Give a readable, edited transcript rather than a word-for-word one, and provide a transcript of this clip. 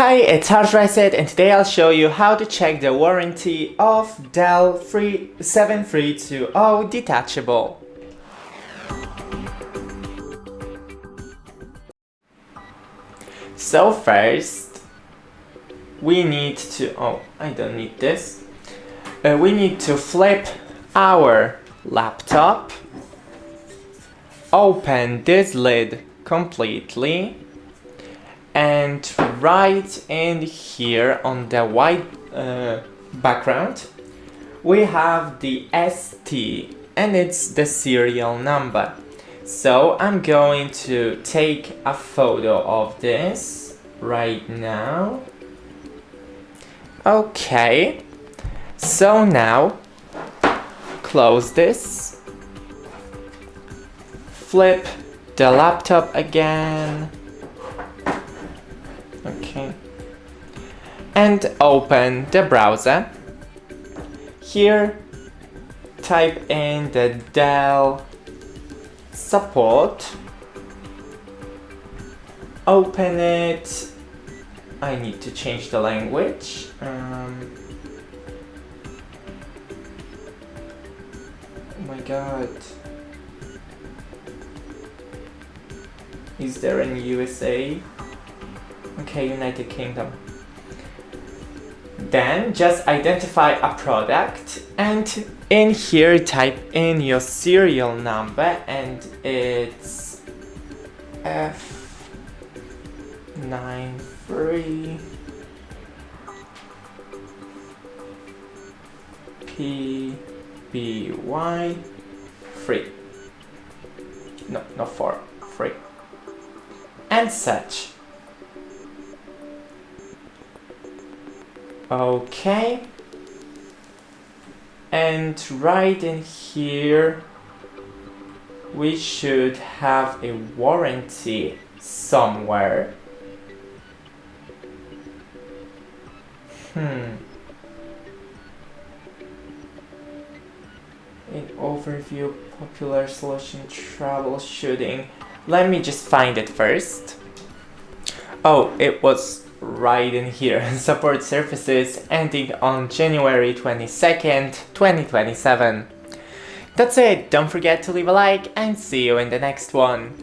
Hi, it's HardReset, and today I'll show you how to check the warranty of DELL 7320 Detachable. So first, we need to, I don't need this. We need to flip our laptop, open this lid completely, and right in here on the white background we have the ST and it's the serial number. So I'm going to take a photo of this right now. Okay, so now close this, flip the laptop again. Okay, and open the browser. Here type in the DELL support, open it. I need to change the language. Oh my god, is there in USA? Okay, United Kingdom. Then just identify a product and in here type in your serial number, and it's F93 PBY 3. No, not 4, 3. And such. Okay, and right in here we should have a warranty somewhere. In overview, popular solution, troubleshooting. Let me just find it first. Oh, it was right in here. Support services ending on January 22nd, 2027. That's it. Don't forget to leave a like and see you in the next one.